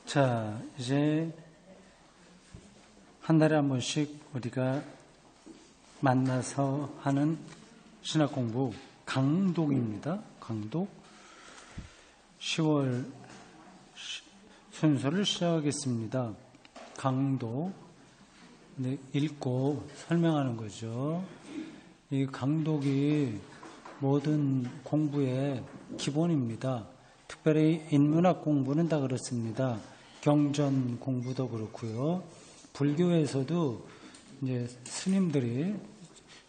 자, 이제 한 달에 한 번씩 우리가 만나서 하는 신학 공부 강독입니다. 강독 10월 순서를 시작하겠습니다. 강독 읽고 설명하는 거죠. 이 강독이 모든 공부의 기본입니다. 특별히 인문학 공부는 다 그렇습니다. 경전 공부도 그렇고요. 불교에서도 이제 스님들이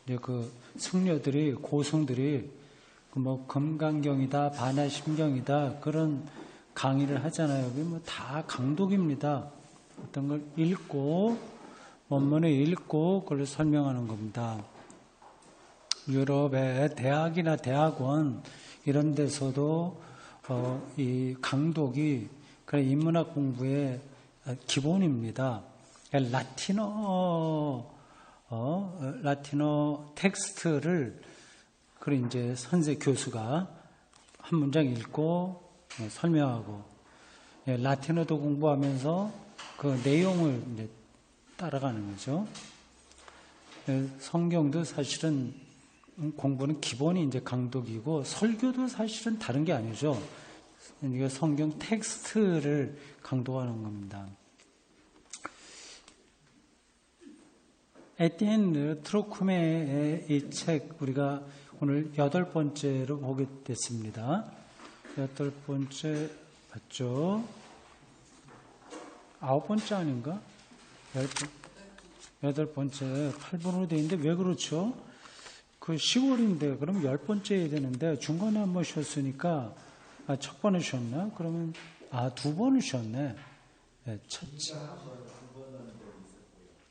이제 그 승려들이 고승들이 뭐 금강경이다, 반야심경이다 그런 강의를 하잖아요. 그게 뭐 다 강독입니다. 어떤 걸 읽고 원문을 읽고 그걸 설명하는 겁니다. 유럽의 대학이나 대학원 이런 데서도 이 강독이 그런 인문학 공부의 기본입니다. 라틴어 텍스트를 그 이제 선생 교수가 한 문장 읽고 설명하고 라틴어도 공부하면서 그 내용을 이제 따라가는 거죠. 성경도 사실은 공부는 기본이 이제 강독이고 설교도 사실은 다른 게 아니죠. 이게 성경 텍스트를 강독하는 겁니다. 에티엔 트로쿠메의 이 책 우리가 오늘 8번째로 보게 됐습니다. 8번째 맞죠? 9번째 아닌가? 8번째 8번으로 되어 있는데 왜 그렇죠? 그 10월인데 그럼 10번째 해야 되는데 중간에 한 번 쉬었으니까 첫 번에 쉬었나? 그러면 2번을 쉬었네. 네,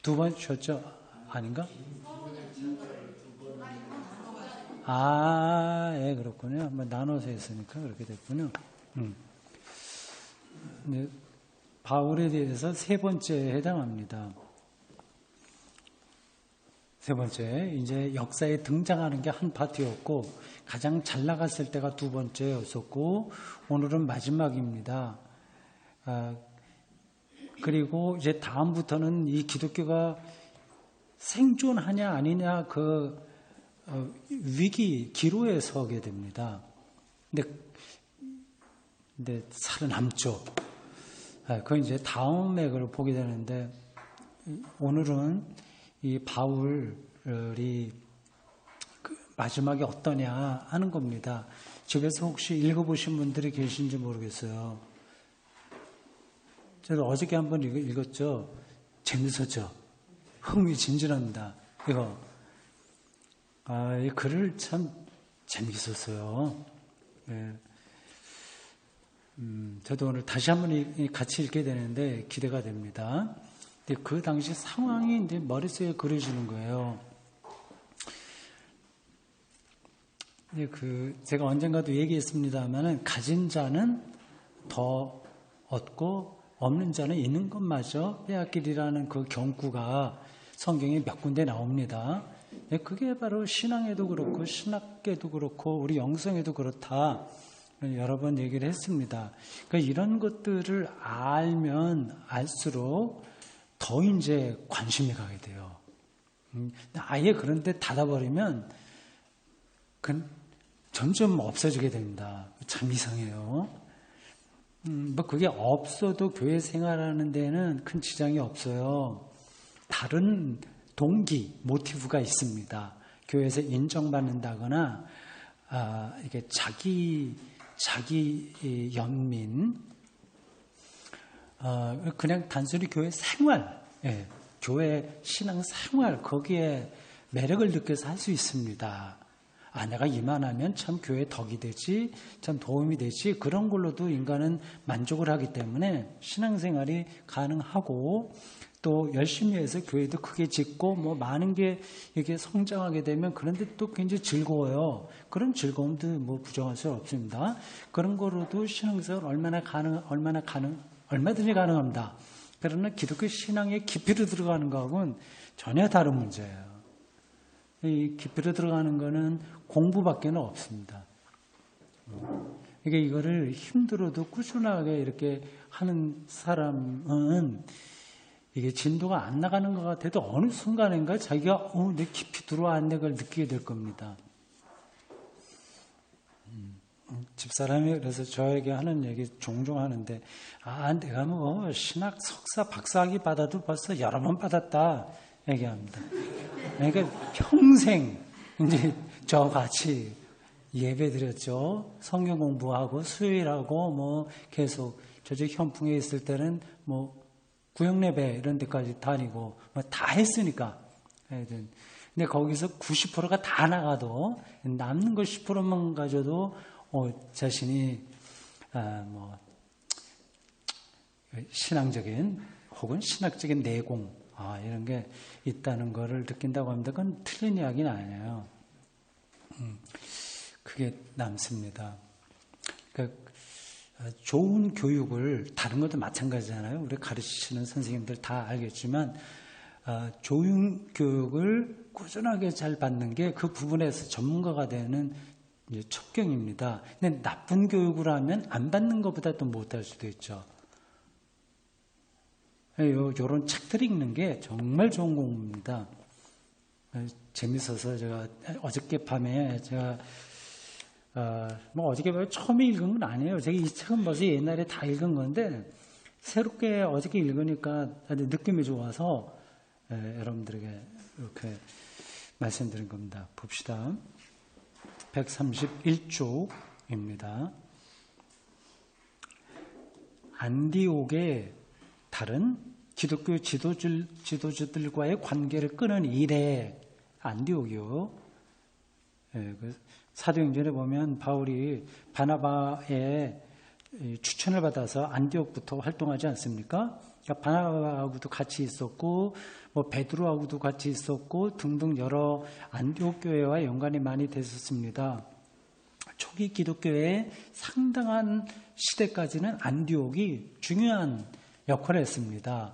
두 번 쉬었죠? 아닌가? 예, 그렇군요. 한번 나눠서 했으니까 그렇게 됐군요. 네, 바울에 대해서 3번째에 해당합니다. 3번째, 이제 역사에 등장하는 게 한 파트였고, 가장 잘 나갔을 때가 2번째였었고, 오늘은 마지막입니다. 그리고 이제 다음부터는 이 기독교가 생존하냐 아니냐 그 기로에 서게 됩니다. 근데 살아남죠. 그건 이제 다음에 그걸 보게 되는데, 오늘은 이 바울이 마지막에 어떠냐 하는 겁니다. 집에서 혹시 읽어보신 분들이 계신지 모르겠어요. 저도 어저께 한번 읽었죠. 재밌었죠. 흥미진진합니다. 이거. 이 글을 참 재밌었어요. 네. 저도 오늘 다시 한번 같이 읽게 되는데 기대가 됩니다. 근데 그 당시 상황이 이제 머릿속에 그려지는 거예요. 제가 언젠가도 얘기했습니다만은 가진 자는 더 얻고 없는 자는 있는 것마저 빼앗기리라는 그 경구가 성경에 몇 군데 나옵니다. 그게 바로 신앙에도 그렇고 신학계도 그렇고 우리 영성에도 그렇다. 여러 번 얘기를 했습니다. 그러니까 이런 것들을 알면 알수록 더 이제 관심이 가게 돼요. 아예 그런데 닫아버리면 점점 없어지게 됩니다. 참 이상해요. 그게 없어도 교회 생활하는 데는 큰 지장이 없어요. 다른 동기, 모티브가 있습니다. 교회에서 인정받는다거나, 이게 자기 연민, 그냥 단순히 교회 생활, 교회 신앙 생활, 거기에 매력을 느껴서 할 수 있습니다. 내가 이만하면 참 교회에 덕이 되지, 참 도움이 되지, 그런 걸로도 인간은 만족을 하기 때문에 신앙생활이 가능하고, 또 열심히 해서 교회도 크게 짓고, 뭐 많은 게 이렇게 성장하게 되면 그런데 또 굉장히 즐거워요. 그런 즐거움도 뭐 부정할 수 없습니다. 그런 거로도 신앙생활 얼마든지 가능합니다. 그러나 기독교 신앙의 깊이로 들어가는 거하고는 전혀 다른 문제예요. 이 깊이로 들어가는 거는 공부밖에는 없습니다. 그러니까 이거를 힘들어도 꾸준하게 이렇게 하는 사람은 이게 진도가 안 나가는 것 같아도 어느 순간인가 자기가 내 깊이 들어왔네 걸 느끼게 될 겁니다. 집사람이 그래서 저에게 하는 얘기 종종 하는데, 내가 뭐 신학 석사 박사학위 받아도 벌써 여러 번 받았다 얘기합니다. 그러니까 평생 이제 저같이 예배 드렸죠. 성경 공부하고 수요일하고 뭐 계속 저쪽 현풍에 있을 때는 뭐 구역예배 이런 데까지 다니고 뭐 다 했으니까. 근데 거기서 90%가 다 나가도 남는 거 10%만 가져도 자신이 뭐 신앙적인 혹은 신학적인 내공 이런 게 있다는 거를 느낀다고 합니다. 그건 틀린 이야기는 아니에요. 그게 남습니다. 그러니까 좋은 교육을 다른 것도 마찬가지잖아요. 우리 가르치시는 선생님들 다 알겠지만 좋은 교육을 꾸준하게 잘 받는 게 그 부분에서 전문가가 되는 첩경입니다. 근데 나쁜 교육을 하면 안 받는 것보다 또 못할 수도 있죠. 이런 책들 읽는 게 정말 좋은 공부입니다. 재밌어서 제가 어저께 밤에 제가 뭐 어저께 밤에 처음에 읽은 건 아니에요. 제가 이 책은 벌써 옛날에 다 읽은 건데 새롭게 어저께 읽으니까 아주 느낌이 좋아서 여러분들에게 이렇게 말씀드린 겁니다. 봅시다. 131쪽입니다. 안디옥의 다른 기독교 지도주들과의 관계를 끊은 이래, 안디옥이요. 사도행전에 보면 바울이 바나바의 추천을 받아서 안디옥부터 활동하지 않습니까? 그러니까 바나바하고도 같이 있었고, 뭐 베드로하고도 같이 있었고 등등 여러 안디옥 교회와 연관이 많이 됐었습니다. 초기 기독교의 상당한 시대까지는 안디옥이 중요한 역할을 했습니다.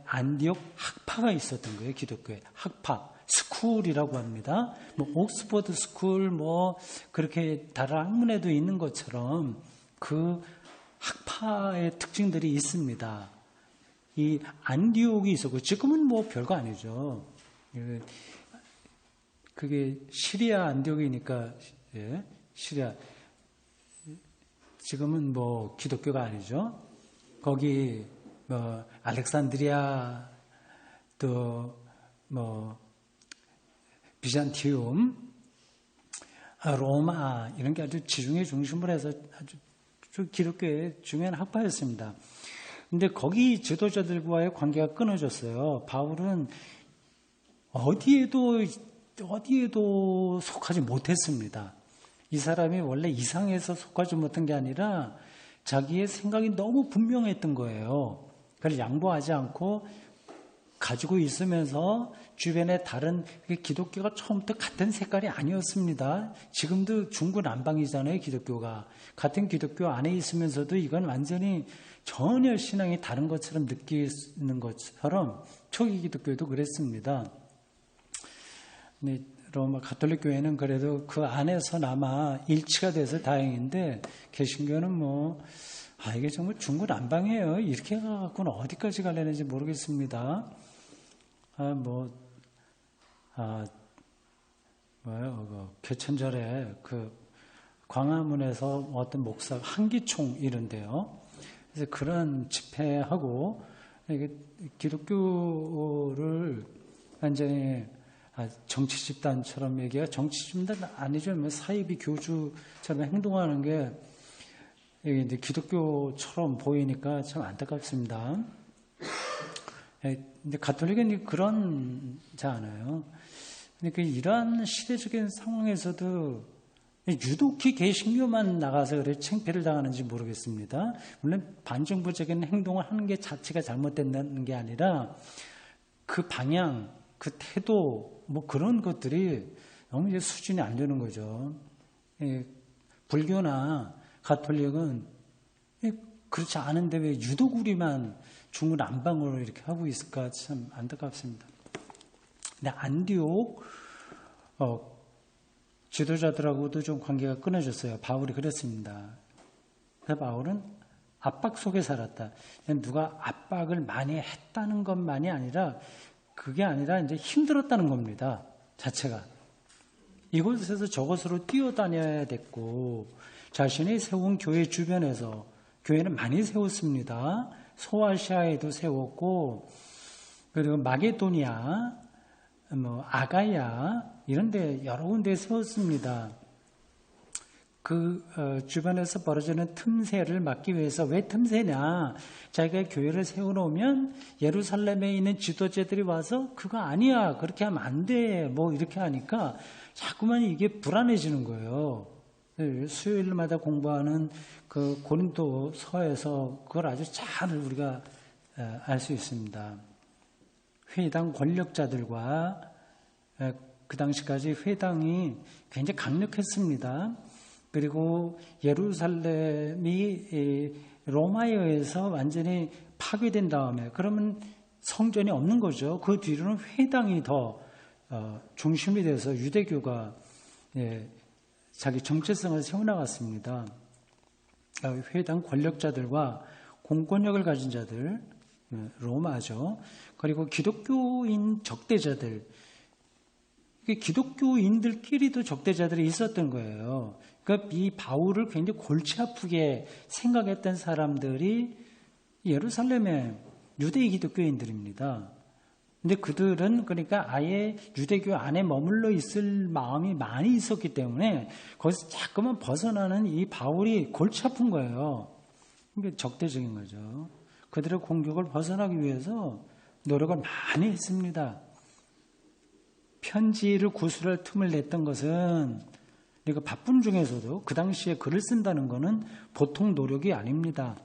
안디옥 학파가 있었던 거예요. 기독교의 학파, 스쿨이라고 합니다. 뭐 옥스퍼드 스쿨 뭐 그렇게 다른 학문에도 있는 것처럼 그 학파의 특징들이 있습니다. 이 안디옥이 있었고 지금은 뭐 별거 아니죠. 그게 시리아 안디옥이니까 시리아 지금은 뭐 기독교가 아니죠. 거기 뭐 알렉산드리아 또 뭐 비잔티움, 로마 이런 게 아주 지중해 중심으로 해서 아주 기독교의 중요한 학파였습니다. 근데 거기 지도자들과의 관계가 끊어졌어요. 바울은 어디에도 속하지 못했습니다. 이 사람이 원래 이상해서 속하지 못한 게 아니라 자기의 생각이 너무 분명했던 거예요. 그걸 양보하지 않고 가지고 있으면서 주변에 다른 기독교가 처음부터 같은 색깔이 아니었습니다. 지금도 중구난방이잖아요. 기독교가. 같은 기독교 안에 있으면서도 이건 완전히 전혀 신앙이 다른 것처럼 느끼는 것처럼 초기 기독교도 그랬습니다. 근데 로마 가톨릭 교회는 그래도 그 안에서나마 일치가 돼서 다행인데 개신교는 뭐 이게 정말 중구난방이에요. 이렇게 해갖고는 어디까지 가려는지 모르겠습니다. 개천절에 그 광화문에서 어떤 목사 한기총 이런데요. 그래서 그런 집회하고 이게 기독교를 완전히 정치 집단처럼 얘기가 정치 집단 아니죠. 사이비 교주처럼 행동하는 게 이제 기독교처럼 보이니까 참 안타깝습니다. 근데 가톨릭은 그런지 않아요. 그러니까 이러한 시대적인 상황에서도 유독히 개신교만 나가서 그래 창피를 당하는지 모르겠습니다. 물론 반정부적인 행동을 하는 게 자체가 잘못된다는 게 아니라 그 방향, 그 태도, 뭐 그런 것들이 너무 이제 수준이 안 되는 거죠. 불교나 가톨릭은 그렇지 않은데 왜 유독 우리만 중구난방으로 이렇게 하고 있을까 참 안타깝습니다. 근데 안디옥 지도자들하고도 좀 관계가 끊어졌어요. 바울이 그랬습니다. 그래서 바울은 압박 속에 살았다. 누가 압박을 많이 했다는 것만이 아니라 그게 아니라 이제 힘들었다는 겁니다. 자체가. 이곳에서 저곳으로 뛰어다녀야 됐고 자신이 세운 교회 주변에서 교회는 많이 세웠습니다. 소아시아에도 세웠고 그리고 마게도니아, 아가야 이런 데 여러 군데 세웠습니다. 그 주변에서 벌어지는 틈새를 막기 위해서 왜 틈새냐? 자기가 교회를 세워놓으면 예루살렘에 있는 지도자들이 와서 그거 아니야 그렇게 하면 안 돼 뭐 이렇게 하니까 자꾸만 이게 불안해지는 거예요. 수요일마다 공부하는 그 고린도서에서 그걸 아주 잘 우리가 알 수 있습니다. 회당 권력자들과 그 당시까지 회당이 굉장히 강력했습니다. 그리고 예루살렘이 로마에 의해서 완전히 파괴된 다음에 그러면 성전이 없는 거죠. 그 뒤로는 회당이 더 중심이 돼서 유대교가 자기 정체성을 세워나갔습니다. 회당 권력자들과 공권력을 가진 자들, 로마죠. 그리고 기독교인 적대자들, 기독교인들끼리도 적대자들이 있었던 거예요. 그러니까 이 바울을 굉장히 골치 아프게 생각했던 사람들이 예루살렘의 유대 기독교인들입니다. 근데 그들은 그러니까 아예 유대교 안에 머물러 있을 마음이 많이 있었기 때문에 거기서 자꾸만 벗어나는 이 바울이 골치 아픈 거예요. 이게 적대적인 거죠. 그들의 공격을 벗어나기 위해서 노력을 많이 했습니다. 편지를 구술할 틈을 냈던 것은 그러니까 바쁜 중에서도 그 당시에 글을 쓴다는 것은 보통 노력이 아닙니다.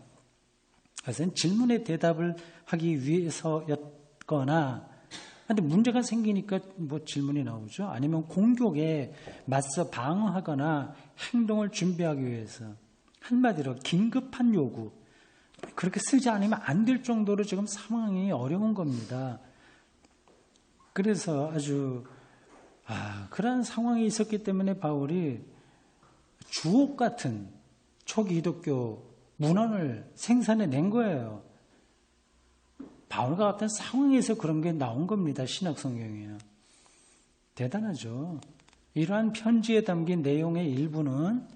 그것은 질문에 대답을 하기 위해서였거나 근데 문제가 생기니까 뭐 질문이 나오죠. 아니면 공격에 맞서 방어하거나 행동을 준비하기 위해서 한마디로 긴급한 요구 그렇게 쓰지 않으면 안 될 정도로 지금 상황이 어려운 겁니다. 그래서 아주 그런 상황이 있었기 때문에 바울이 주옥 같은 초기독교 문헌을 생산해낸 거예요. 바울과 같은 상황에서 그런 게 나온 겁니다. 신약성경에는. 대단하죠. 이러한 편지에 담긴 내용의 일부는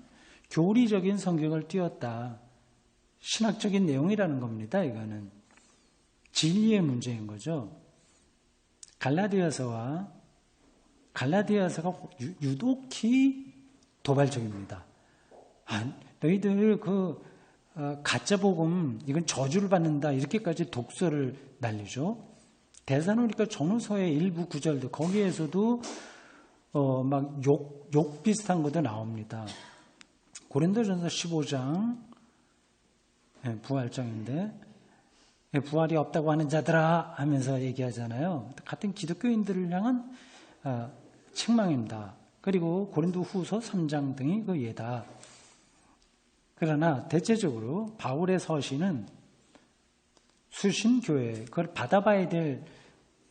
교리적인 성경을 띄웠다. 신학적인 내용이라는 겁니다. 이거는. 진리의 문제인 거죠. 갈라디아서가 유독히 도발적입니다. 너희들 가짜 복음 이건 저주를 받는다 이렇게까지 독설을 날리죠. 데살로니가 전후서의 일부 구절들 거기에서도 막 욕 비슷한 것도 나옵니다. 고린도전서 15장 부활장인데 부활이 없다고 하는 자들아 하면서 얘기하잖아요. 같은 기독교인들을 향한 책망입니다. 그리고 고린도후서 3장 등이 그 예다. 그러나 대체적으로 바울의 서신은 수신교회, 그걸 받아봐야 될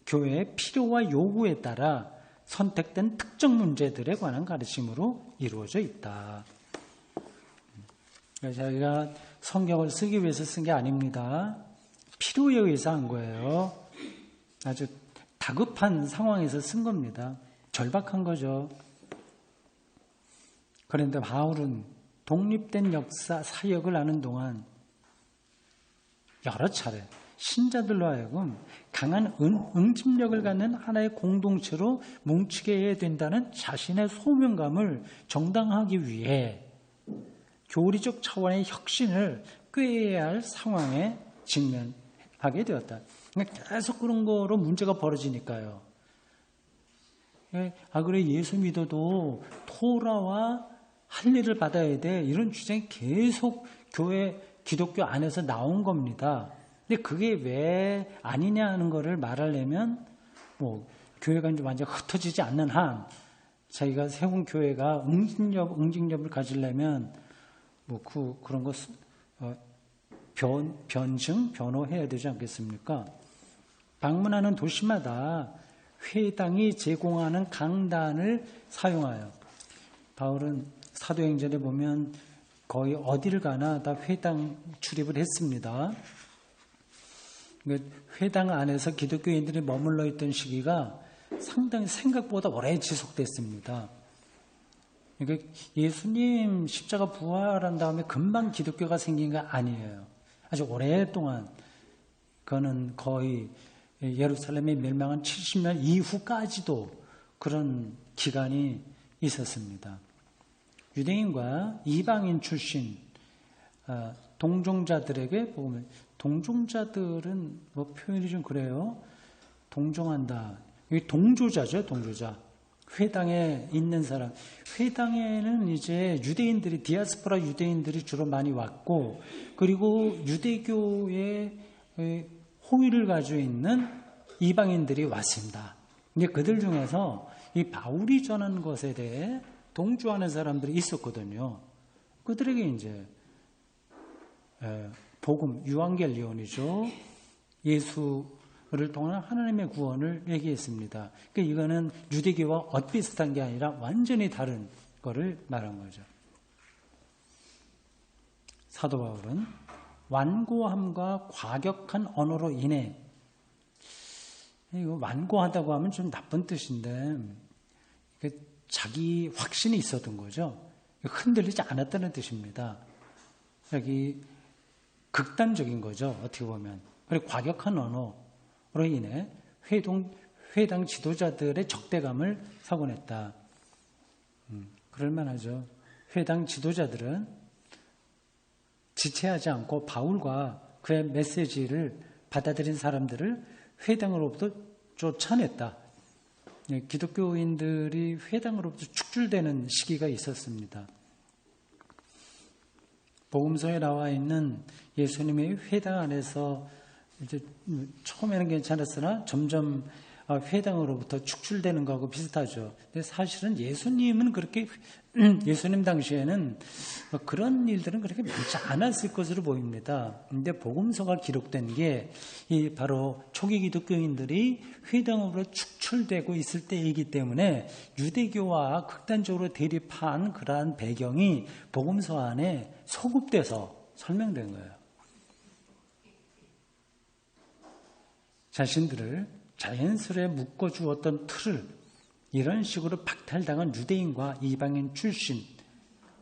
교회의 필요와 요구에 따라 선택된 특정 문제들에 관한 가르침으로 이루어져 있다. 자기가 성경을 쓰기 위해서 쓴 게 아닙니다. 필요에 의해서 한 거예요. 아주 다급한 상황에서 쓴 겁니다. 절박한 거죠. 그런데 바울은 독립된 역사 사역을 하는 동안 여러 차례 신자들로 하여금 강한 응집력을 갖는 하나의 공동체로 뭉치게 해야 된다는 자신의 소명감을 정당하기 위해 교리적 차원의 혁신을 꾀해야 할 상황에 직면하게 되었다. 계속 그런 거로 문제가 벌어지니까요. 그래 예수 믿어도 토라와 할례를 받아야 돼. 이런 주장이 계속 교회 기독교 안에서 나온 겁니다. 근데 그게 왜 아니냐 하는 거를 말하려면 교회가 이제 완전 흩어지지 않는 한 자기가 세운 교회가 응징력을 가지려면 그런 거 변호해야 되지 않겠습니까? 방문하는 도시마다 회당이 제공하는 강단을 사용하여 바울은 사도행전에 보면 거의 어디를 가나 다 회당 출입을 했습니다. 회당 안에서 기독교인들이 머물러 있던 시기가 상당히 생각보다 오래 지속됐습니다. 그러니까 예수님 십자가 부활한 다음에 금방 기독교가 생긴 거 아니에요. 아주 오랫동안, 그거는 거의 예루살렘이 멸망한 70년 이후까지도 그런 기간이 있었습니다. 유대인과 이방인 출신 동종자들에게 보면, 동종자들은 뭐 표현이 좀 그래요. 동종한다. 여기 동조자죠, 동조자. 회당에 있는 사람. 회당에는 이제 유대인들이, 디아스포라 유대인들이 주로 많이 왔고, 그리고 유대교의 호의를 가지고 있는 이방인들이 왔습니다. 근데 그들 중에서 이 바울이 전한 것에 대해 동조하는 사람들이 있었거든요. 그들에게 이제 복음, 유앙겔리온이죠. 예수를 통한 하나님의 구원을 얘기했습니다. 그러니까 이거는 유대교와 엇비슷한 게 아니라 완전히 다른 거를 말한 거죠. 사도 바울은 완고함과 과격한 언어로 인해, 이거 완고하다고 하면 좀 나쁜 뜻인데 자기 확신이 있었던 거죠. 흔들리지 않았다는 뜻입니다. 여기 극단적인 거죠. 어떻게 보면. 그리고 과격한 언어로 인해 회당 지도자들의 적대감을 사고 냈다. 그럴만하죠. 회당 지도자들은 지체하지 않고 바울과 그의 메시지를 받아들인 사람들을 회당으로부터 쫓아냈다. 기독교인들이 회당으로부터 축출되는 시기가 있었습니다. 복음서에 나와 있는 예수님의 회당 안에서 이제 처음에는 괜찮았으나 점점 회당으로부터 축출되는 거하고 비슷하죠. 근데 사실은 예수님은 그렇게, 예수님 당시에는 그런 일들은 그렇게 많지 않았을 것으로 보입니다. 근데 복음서가 기록된 게 이 바로 초기 기독교인들이 회당으로 축출되고 있을 때이기 때문에 유대교와 극단적으로 대립한 그러한 배경이 복음서 안에 소급돼서 설명된 거예요. 자신들을 자연스레 묶어주었던 틀을 이런 식으로 박탈당한 유대인과 이방인 출신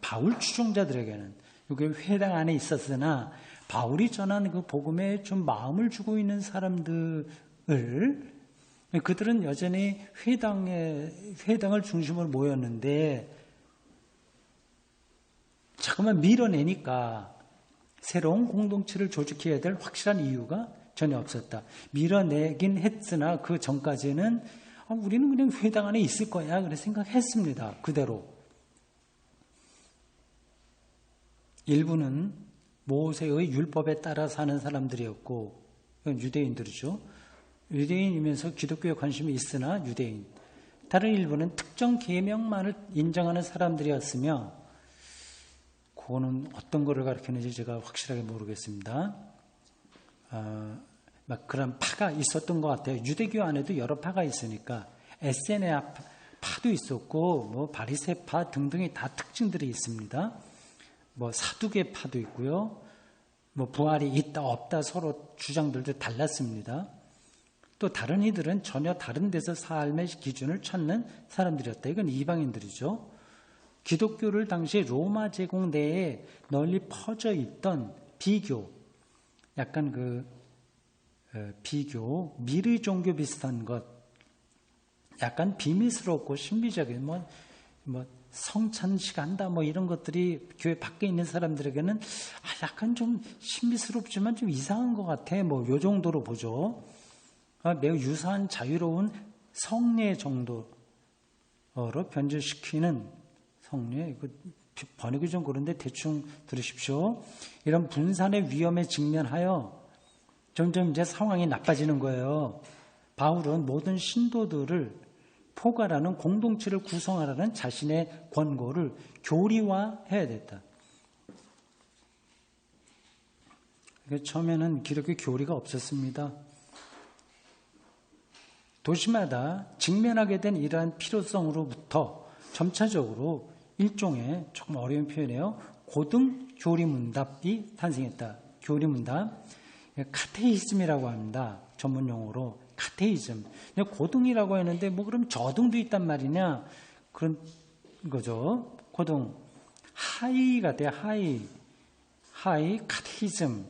바울 추종자들에게는, 여기 회당 안에 있었으나 바울이 전한 그 복음에 좀 마음을 주고 있는 사람들을, 그들은 여전히 회당을 중심으로 모였는데 자꾸만 밀어내니까 새로운 공동체를 조직해야 될 확실한 이유가 전혀 없었다. 밀어내긴 했으나 그 전까지는 우리는 그냥 회당 안에 있을 거야 그래 생각했습니다. 그대로. 일부는 모세의 율법에 따라 사는 사람들이었고, 이건 유대인들이죠. 유대인이면서 기독교에 관심이 있으나 유대인. 다른 일부는 특정 계명만을 인정하는 사람들이었으며, 그거는 어떤 거를 가리키는지 제가 확실하게 모르겠습니다. 막 그런 파가 있었던 것 같아요. 유대교 안에도 여러 파가 있으니까 에세네 파도 있었고, 뭐 바리새파 등등의 다 특징들이 있습니다. 뭐 사두개 파도 있고요. 뭐 부활이 있다 없다 서로 주장들도 달랐습니다. 또 다른 이들은 전혀 다른 데서 삶의 기준을 찾는 사람들이었다. 이건 이방인들이죠. 기독교를 당시 로마 제국 내에 널리 퍼져 있던 비교, 약간 비교, 미르 종교 비슷한 것, 약간 비밀스럽고 신비적인 뭐 성찬식 한다 뭐 이런 것들이 교회 밖에 있는 사람들에게는 약간 좀 신비스럽지만 좀 이상한 것 같아. 뭐 요 정도로 보죠. 매우 유사한 자유로운 성례 정도로 변질시키는 성례. 번역이 좀 그런데 대충 들으십시오. 이런 분산의 위험에 직면하여 점점 이제 상황이 나빠지는 거예요. 바울은 모든 신도들을 포괄하는 공동체를 구성하라는 자신의 권고를 교리화해야 됐다. 처음에는 기독교 교리가 없었습니다. 도시마다 직면하게 된 이러한 필요성으로부터 점차적으로 일종의, 조금 어려운 표현이에요, 고등 교리문답이 탄생했다. 교리문답, 카테이즘이라고 합니다. 전문 용어로 카테이즘. 고등이라고 했는데 뭐 그럼 저등도 있단 말이냐? 그런 거죠. 고등. 하이가 돼. 하이 카테이즘.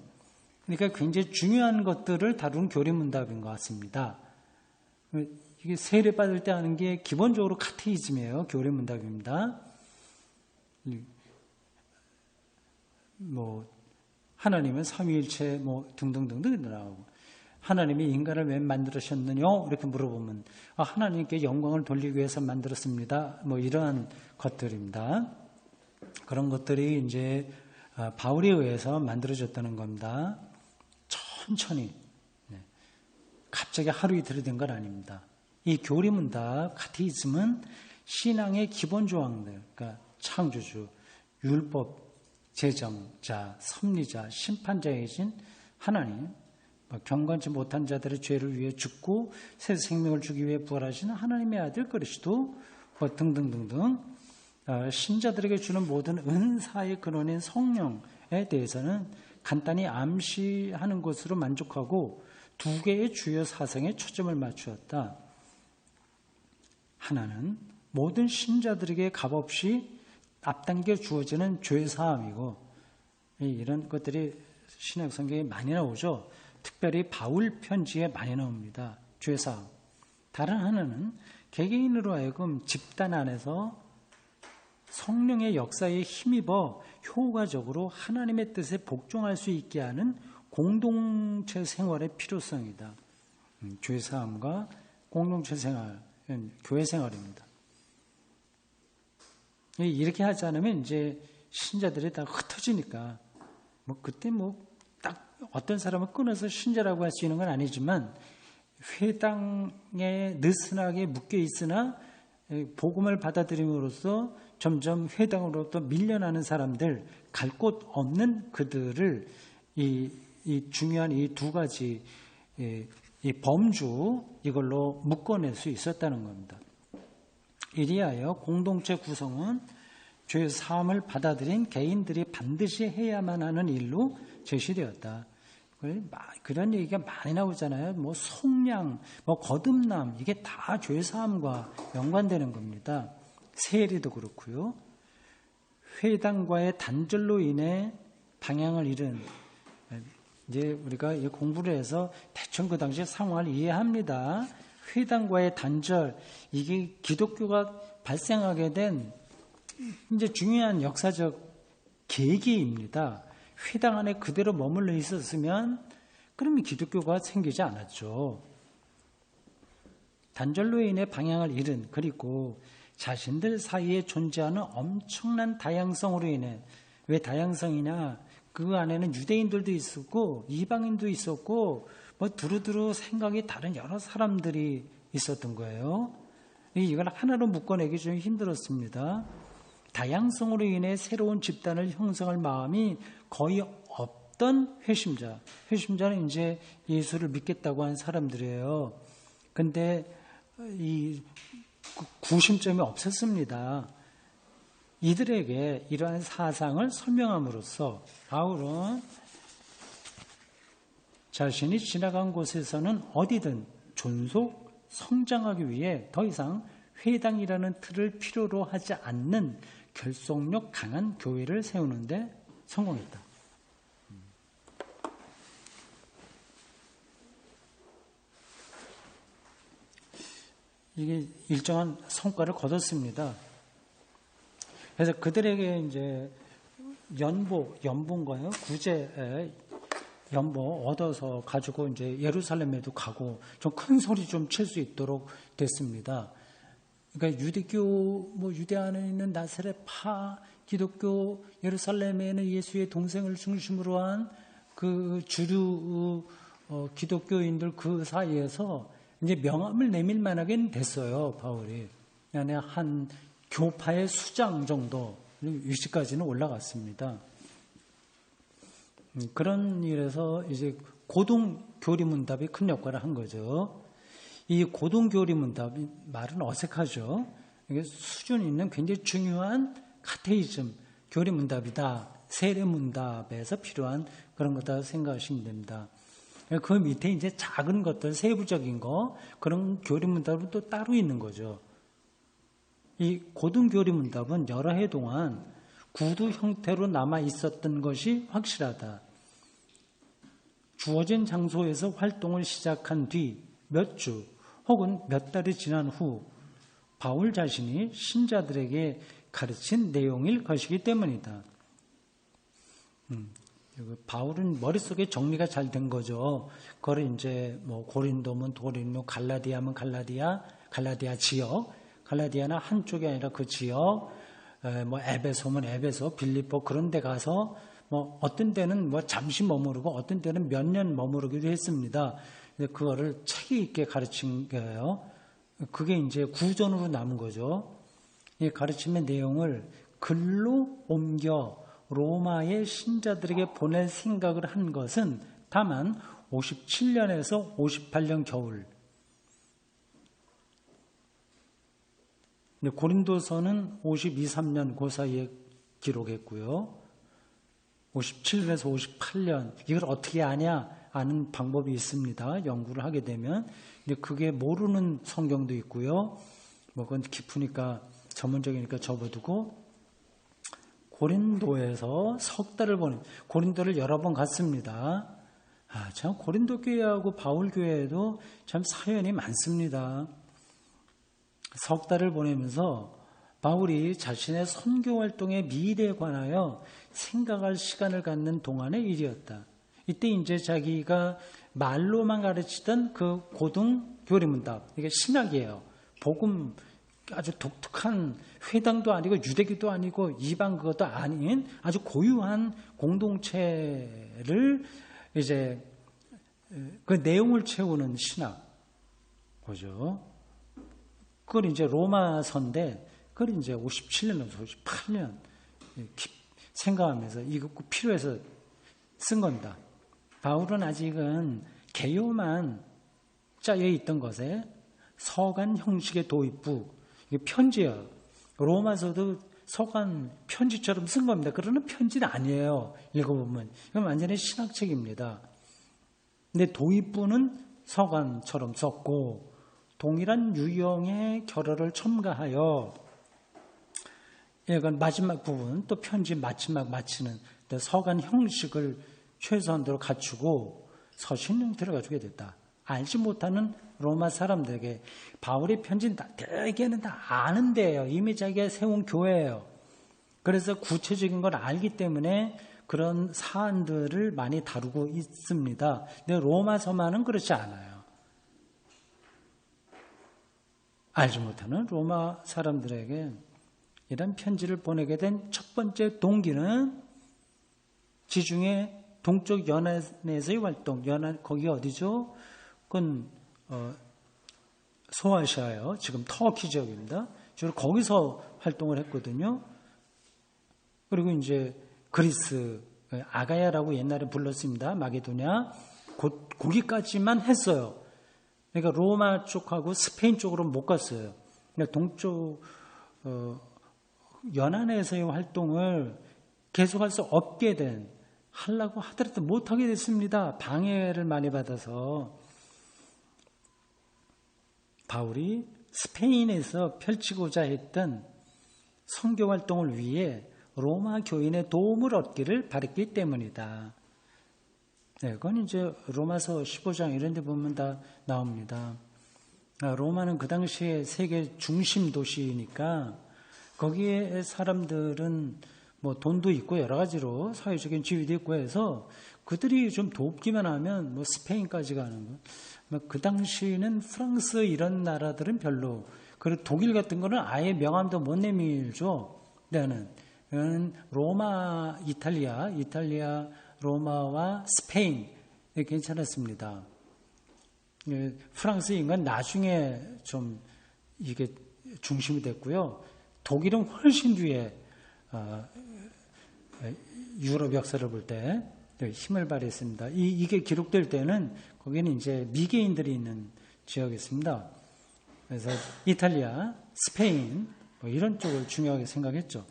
그러니까 굉장히 중요한 것들을 다루는 교리문답인 것 같습니다. 이게 세례 받을 때 하는 게 기본적으로 카테이즘이에요. 교리문답입니다. 뭐 하나님은 삼위일체 뭐 등등등등 나오고, 하나님이 인간을 왜 만들으셨느냐 이렇게 물어보면 하나님께 영광을 돌리기 위해서 만들었습니다. 뭐 이러한 것들입니다. 그런 것들이 이제 바울에 의해서 만들어졌다는 겁니다. 천천히, 갑자기 하루 이틀이 된 건 아닙니다. 이 교리문답 카테이즘은 신앙의 기본 조항들, 그러니까 창조주, 율법, 제정자, 섭리자, 심판자이신 하나님, 경건치 못한 자들의 죄를 위해 죽고 새 생명을 주기 위해 부활하신 하나님의 아들 그리스도 등등등등, 신자들에게 주는 모든 은사의 근원인 성령에 대해서는 간단히 암시하는 것으로 만족하고 두 개의 주요 사상에 초점을 맞추었다. 하나는 모든 신자들에게 값없이 앞당겨 주어지는 죄사함이고, 이런 것들이 신약 성경에 많이 나오죠. 특별히 바울 편지에 많이 나옵니다. 죄사함. 다른 하나는 개개인으로 하여금 집단 안에서 성령의 역사에 힘입어 효과적으로 하나님의 뜻에 복종할 수 있게 하는 공동체 생활의 필요성이다. 죄사함과 공동체 생활, 교회 생활입니다. 이렇게 하지 않으면 이제 신자들이 다 흩어지니까, 뭐 그때 뭐 딱 어떤 사람을 끊어서 신자라고 할 수 있는 건 아니지만, 회당에 느슨하게 묶여 있으나 복음을 받아들임으로써 점점 회당으로부터 밀려나는 사람들, 갈 곳 없는 그들을 이 중요한 이 두 가지 이 범주, 이걸로 묶어낼 수 있었다는 겁니다. 이리하여 공동체 구성은 죄 사함을 받아들인 개인들이 반드시 해야만 하는 일로 제시되었다. 그런 얘기가 많이 나오잖아요. 뭐 속량, 뭐 거듭남, 이게 다 죄 사함과 연관되는 겁니다. 세례도 그렇고요. 회당과의 단절로 인해 방향을 잃은, 이제 우리가 공부를 해서 대충 그 당시 상황을 이해합니다. 회당과의 단절, 이게 기독교가 발생하게 된 이제 중요한 역사적 계기입니다. 회당 안에 그대로 머물러 있었으면 그러면 기독교가 생기지 않았죠. 단절로 인해 방향을 잃은, 그리고 자신들 사이에 존재하는 엄청난 다양성으로 인해, 왜 다양성이냐? 그 안에는 유대인들도 있었고 이방인도 있었고 뭐 두루두루 생각이 다른 여러 사람들이 있었던 거예요. 이걸 하나로 묶어내기 좀 힘들었습니다. 다양성으로 인해 새로운 집단을 형성할 마음이 거의 없던 회심자. 회심자는 이제 예수를 믿겠다고 한 사람들이에요. 근데 이 구심점이 없었습니다. 이들에게 이러한 사상을 설명함으로써 바울은 자신이 지나간 곳에서는 어디든 존속, 성장하기 위해 더 이상 회당이라는 틀을 필요로 하지 않는 결속력 강한 교회를 세우는데 성공했다. 이게 일정한 성과를 거뒀습니다. 그래서 그들에게 이제 연봉가요? 구제 연봉 얻어서 가지고 이제 예루살렘에도 가고 좀 큰 소리 좀 칠 수 있도록 됐습니다. 그러니까 유대교, 뭐 유대 안에 있는 나사렛파, 기독교, 예루살렘에는 예수의 동생을 중심으로 한 그 주류 기독교인들 그 사이에서 이제 명함을 내밀 만하게 됐어요, 바울이. 그냥 한 교파의 수장 정도 위치까지는 올라갔습니다. 그런 일에서 이제 고등교리문답이 큰 역할을 한 거죠. 이 고등교리문답, 말은 어색하죠. 이게 수준 있는 굉장히 중요한 카테이즘, 교리문답이다. 세례문답에서 필요한 그런 거다 생각하시면 됩니다. 그 밑에 이제 작은 것들, 세부적인 거, 그런 교리문답은 또 따로 있는 거죠. 이 고등교리문답은 여러 해 동안 구두 형태로 남아 있었던 것이 확실하다. 주어진 장소에서 활동을 시작한 뒤 몇 주 혹은 몇 달이 지난 후 바울 자신이 신자들에게 가르친 내용일 것이기 때문이다. 바울은 머릿속에 정리가 잘 된 거죠. 그걸 이제 뭐 고린도면 고린도, 갈라디아면 갈라디아 지역, 갈라디아는 한쪽이 아니라 그 지역, 뭐 에베소면 에베소, 빌립보 그런 데 가서 뭐 어떤 때는 뭐 잠시 머무르고 어떤 때는 몇 년 머무르기도 했습니다. 그거를 책이 있게 가르친 거예요. 그게 이제 구전으로 남은 거죠. 이 가르침의 내용을 글로 옮겨 로마의 신자들에게 보낼 생각을 한 것은 다만 57년에서 58년 겨울. 고린도서는 52, 3년 그 사이에 기록했고요. 57년에서 58년. 이걸 어떻게 아냐? 아는 방법이 있습니다. 연구를 하게 되면. 근데 그게 모르는 성경도 있고요. 뭐 그건 깊으니까 전문적이니까 접어두고 고린도에서 석 달을 보낸, 고린도를 여러 번 갔습니다. 참 고린도 교회하고 바울 교회에도 참 사연이 많습니다. 석 달을 보내면서 바울이 자신의 선교 활동의 미래에 관하여 생각할 시간을 갖는 동안의 일이었다. 이때 이제 자기가 말로만 가르치던 그 고등 교리문답, 이게 신학이에요. 복음 아주 독특한 회당도 아니고 유대교도 아니고 이방 그것도 아닌 아주 고유한 공동체를 이제 그 내용을 채우는 신학 거죠. 그걸 이제 로마서인데 그걸 이제 57년, 58년 생각하면서 이거 필요해서 쓴 겁니다. 바울은 아직은 개요만 짜여 있던 것에 서간 형식의 도입부, 이게 편지예요. 로마서도 서간 편지처럼 쓴 겁니다. 그러나 편지는 아니에요. 읽어보면. 이건 완전히 신학책입니다. 근데 도입부는 서간처럼 썼고 동일한 유형의 결어를 첨가하여 이건 마지막 부분 또 편지 마지막 마치는 서간 형식을 최소한도로 갖추고 서신 형태를 가지게 됐다. 알지 못하는 로마 사람들에게 바울의 편지는 대개는 다 아는데요. 이미 자기가 세운 교회예요. 그래서 구체적인 걸 알기 때문에 그런 사안들을 많이 다루고 있습니다. 근데 로마서만은 그렇지 않아요. 알지 못하는 로마 사람들에게 이런 편지를 보내게 된 첫 번째 동기는 지중해 동쪽 연안에서의 활동, 연안 거기 어디죠? 그건 소아시아예요. 지금 터키 지역입니다. 주로 거기서 활동을 했거든요. 그리고 이제 그리스, 아가야라고 옛날에 불렀습니다. 마게도냐. 거기까지만 했어요. 그러니까 로마 쪽하고 스페인 쪽으로 못 갔어요. 그러니까 동쪽 연안에서의 활동을 계속할 수 없게 된, 하려고 하더라도 못하게 됐습니다. 방해를 많이 받아서. 바울이 스페인에서 펼치고자 했던 선교 활동을 위해 로마 교인의 도움을 얻기를 바랬기 때문이다. 네, 그건 이제 로마서 15장 이런 데 보면 다 나옵니다. 로마는 그 당시에 세계 중심 도시이니까 거기에 사람들은 뭐 돈도 있고 여러 가지로 사회적인 지위도 있고 해서 그들이 좀 돕기만 하면 뭐 스페인까지 가는 거. 그 당시에는 프랑스 이런 나라들은 별로, 그리고 독일 같은 거는 아예 명함도 못 내밀죠. 나는 로마, 이탈리아, 로마와 스페인 괜찮았습니다. 프랑스 인간 나중에 좀 이게 중심이 됐고요. 독일은 훨씬 뒤에 유럽 역사를 볼 때 힘을 발휘했습니다. 이게 기록될 때는 거기는 이제 미개인들이 있는 지역이었습니다. 그래서 이탈리아, 스페인 뭐 이런 쪽을 중요하게 생각했죠.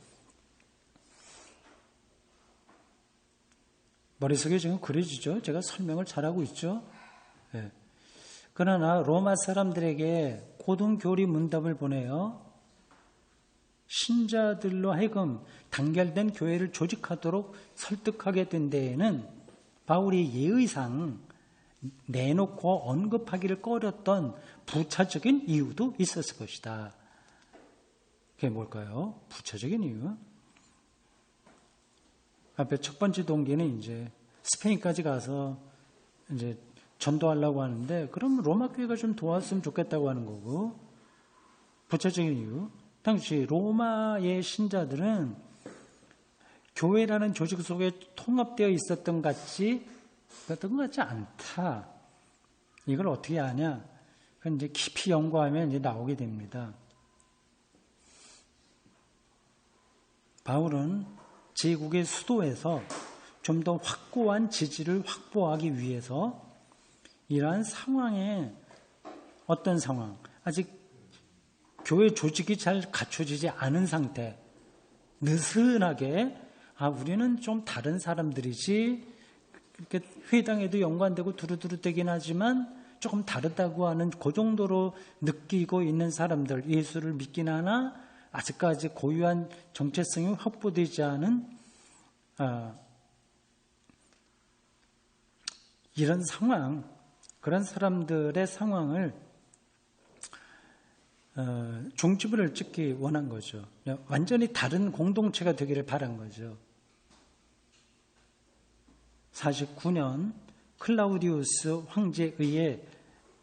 머릿속에 지금 그려지죠. 제가 설명을 잘하고 있죠. 예. 그러나 로마 사람들에게 고등교리 문답을 보내요. 신자들로 하여금 단결된 교회를 조직하도록 설득하게 된 데에는 바울이 예의상 내놓고 언급하기를 꺼렸던 부차적인 이유도 있었을 것이다. 그게 뭘까요? 부차적인 이유? 앞에 첫 번째 동기는 이제 스페인까지 가서 이제 전도하려고 하는데, 그럼 로마 교회가 좀 도왔으면 좋겠다고 하는 거고, 부차적인 이유. 당시 로마의 신자들은 교회라는 조직 속에 통합되어 있었던 것 같지 않다. 이걸 어떻게 아냐? 그건 이제 깊이 연구하면 이제 나오게 됩니다. 바울은 제국의 수도에서 좀 더 확고한 지지를 확보하기 위해서 이러한 상황에, 어떤 상황, 아직 교회 조직이 잘 갖춰지지 않은 상태, 느슨하게 우리는 좀 다른 사람들이지, 이렇게 회당에도 연관되고 두루두루되긴 하지만 조금 다르다고 하는 그 정도로 느끼고 있는 사람들, 예수를 믿긴 하나 아직까지 고유한 정체성이 확보되지 않은 이런 상황, 그런 사람들의 상황을 종지부를 찍기 원한 거죠. 완전히 다른 공동체가 되기를 바란 거죠. 49년 클라우디우스 황제에 의해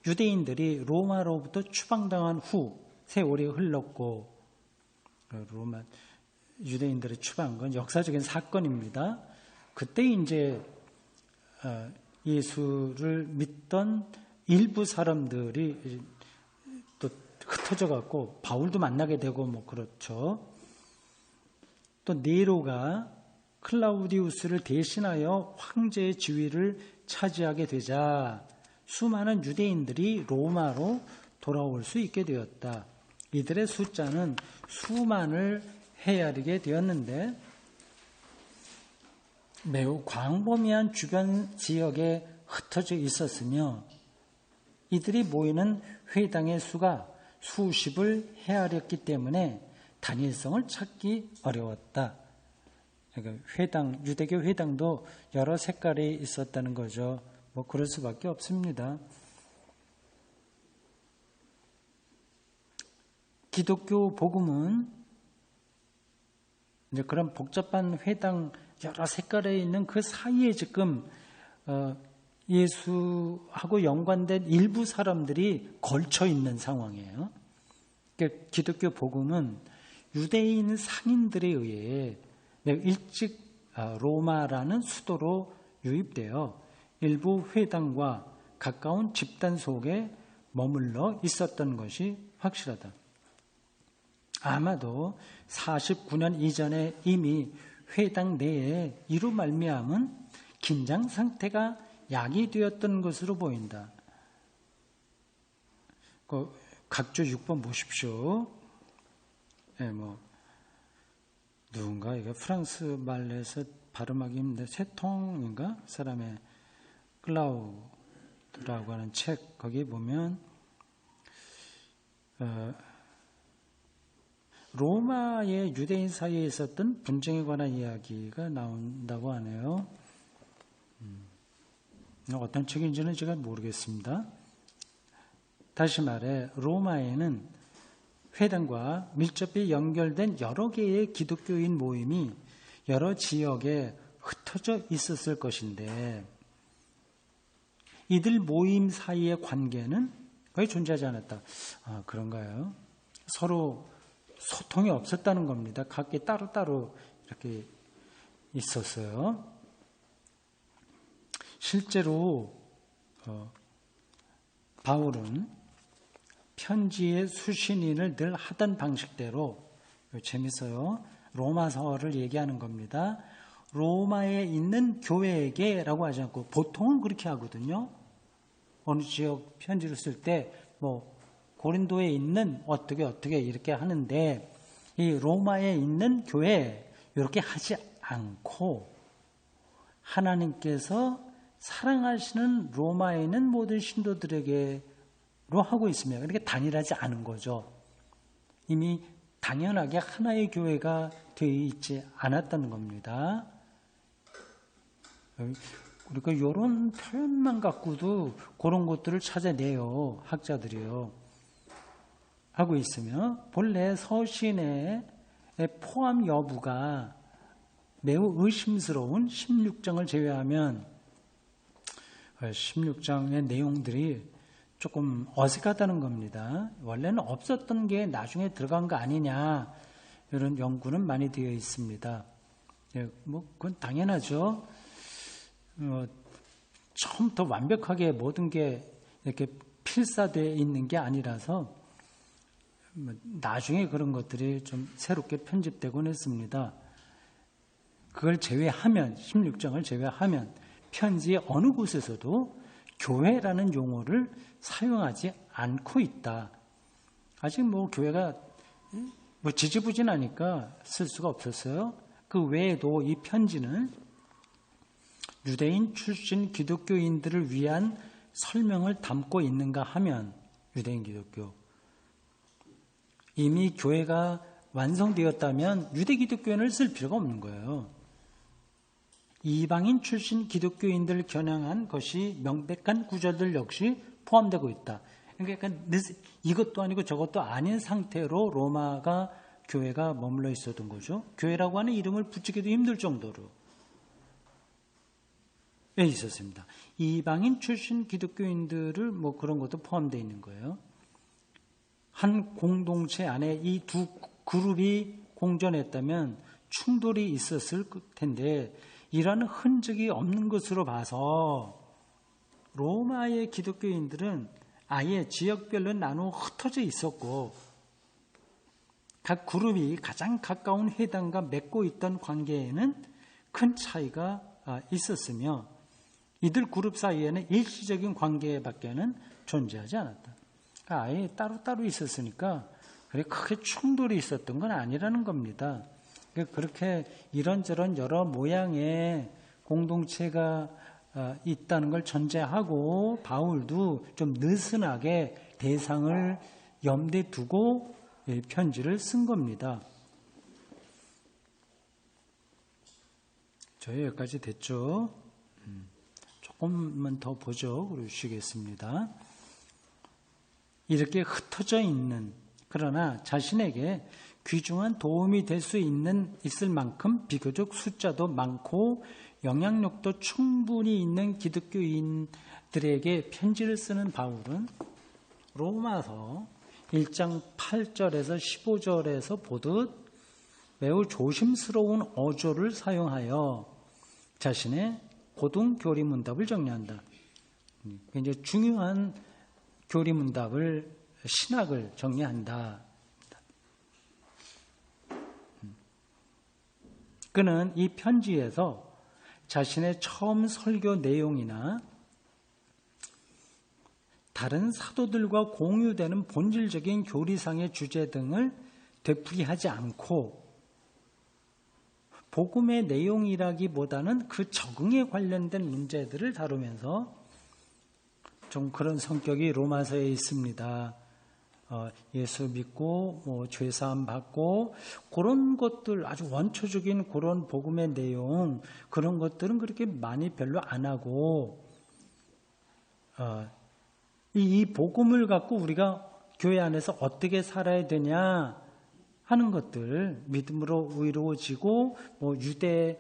유대인들이 로마로부터 추방당한 후 세월이 흘렀고, 로마 유대인들의 추방한 건 역사적인 사건입니다. 그때 이제 예수를 믿던 일부 사람들이 또 흩어져 갖고 바울도 만나게 되고 뭐 그렇죠. 또 네로가 클라우디우스를 대신하여 황제의 지위를 차지하게 되자 수많은 유대인들이 로마로 돌아올 수 있게 되었다. 이들의 숫자는 수만을 헤아리게 되었는데, 매우 광범위한 주변 지역에 흩어져 있었으며 이들이 모이는 회당의 수가 수십을 헤아렸기 때문에 단일성을 찾기 어려웠다. 그러니까 회당, 유대교 회당도 여러 색깔이 있었다는 거죠. 뭐 그럴 수밖에 없습니다. 기독교 복음은 이제 그런 복잡한 회당 여러 색깔에 있는 그 사이에 지금 예수하고 연관된 일부 사람들이 걸쳐 있는 상황이에요. 그러니까 기독교 복음은 유대인 상인들에 의해 일찍 로마라는 수도로 유입되어 일부 회당과 가까운 집단 속에 머물러 있었던 것이 확실하다. 아마도 49년 이전에 이미 회당 내에 이루 말미암은 긴장 상태가 야기되었던 것으로 보인다. 각조 6번 보십시오. 네, 누군가 이거 프랑스 말에서 발음하기 힘든데 세통인가 사람의 클라우드라고 하는 책, 거기에 보면 로마의 유대인 사이에 있었던 분쟁에 관한 이야기가 나온다고 하네요. 어떤 책인지는 제가 모르겠습니다. 다시 말해 로마에는 회당과 밀접히 연결된 여러 개의 기독교인 모임이 여러 지역에 흩어져 있었을 것인데, 이들 모임 사이의 관계는 거의 존재하지 않았다. 그런가요? 서로 소통이 없었다는 겁니다. 각기 따로따로 이렇게 있었어요. 실제로 바울은 편지의 수신인을 늘 하던 방식대로, 재밌어요. 로마서를 얘기하는 겁니다. 로마에 있는 교회에게 라고 하지 않고 보통은 그렇게 하거든요. 어느 지역 편지를 쓸 때 고린도에 있는 어떻게 이렇게 하는데, 이 로마에 있는 교회 이렇게 하지 않고 하나님께서 사랑하시는 로마에 있는 모든 신도들에게로 하고 있으며 그렇게 단일하지 않은 거죠. 이미 당연하게 하나의 교회가 되어 있지 않았다는 겁니다. 그러니까 이런 표현만 갖고도 그런 것들을 찾아내요. 학자들이요. 하고 있으며 본래 서신의 포함 여부가 매우 의심스러운 16장을 제외하면 16장의 내용들이 조금 어색하다는 겁니다. 원래는 없었던 게 나중에 들어간 거 아니냐 이런 연구는 많이 되어 있습니다. 그건 당연하죠. 처음부터 완벽하게 모든 게 이렇게 필사되어 있는 게 아니라서 나중에 그런 것들이 좀 새롭게 편집되곤 했습니다. 그걸 제외하면 16장을 제외하면 편지의 어느 곳에서도 교회라는 용어를 사용하지 않고 있다. 아직 교회가 지지부진하니까 쓸 수가 없었어요. 그 외에도 이 편지는 유대인 출신 기독교인들을 위한 설명을 담고 있는가 하면 유대인 기독교. 이미 교회가 완성되었다면 유대 기독교인을 쓸 필요가 없는 거예요. 이방인 출신 기독교인들을 겨냥한 것이 명백한 구절들 역시 포함되고 있다. 그러니까 이것도 아니고 저것도 아닌 상태로 로마가 교회가 머물러 있었던 거죠. 교회라고 하는 이름을 붙이기도 힘들 정도로 있었습니다. 이방인 출신 기독교인들을 그런 것도 포함되어 있는 거예요. 한 공동체 안에 이 두 그룹이 공존했다면 충돌이 있었을 텐데 이런 흔적이 없는 것으로 봐서 로마의 기독교인들은 아예 지역별로 나누어 흩어져 있었고 각 그룹이 가장 가까운 회당과 맺고 있던 관계에는 큰 차이가 있었으며 이들 그룹 사이에는 일시적인 관계밖에는 존재하지 않았다. 그러니까 아예 따로따로 있었으니까 크게 충돌이 있었던 건 아니라는 겁니다. 그렇게 이런저런 여러 모양의 공동체가 있다는 걸 전제하고 바울도 좀 느슨하게 대상을 염두에 두고 편지를 쓴 겁니다. 저희 여기까지 됐죠? 조금만 더 보죠. 그러시겠습니다. 이렇게 흩어져 있는 그러나 자신에게 귀중한 도움이 될 수 있을 만큼 비교적 숫자도 많고 영향력도 충분히 있는 기독교인들에게 편지를 쓰는 바울은 로마서 1장 8절에서 15절에서 보듯 매우 조심스러운 어조를 사용하여 자신의 고등 교리문답을 정리한다. 굉장히 중요한 교리문답을 신학을 정리한다. 그는 이 편지에서 자신의 처음 설교 내용이나 다른 사도들과 공유되는 본질적인 교리상의 주제 등을 되풀이하지 않고 복음의 내용이라기보다는 그 적응에 관련된 문제들을 다루면서 좀 그런 성격이 로마서에 있습니다. 예수 믿고 죄사함 받고 그런 것들 아주 원초적인 그런 복음의 내용 그런 것들은 그렇게 많이 별로 안 하고 이 복음을 갖고 우리가 교회 안에서 어떻게 살아야 되냐 하는 것들 믿음으로 의로워지고 유대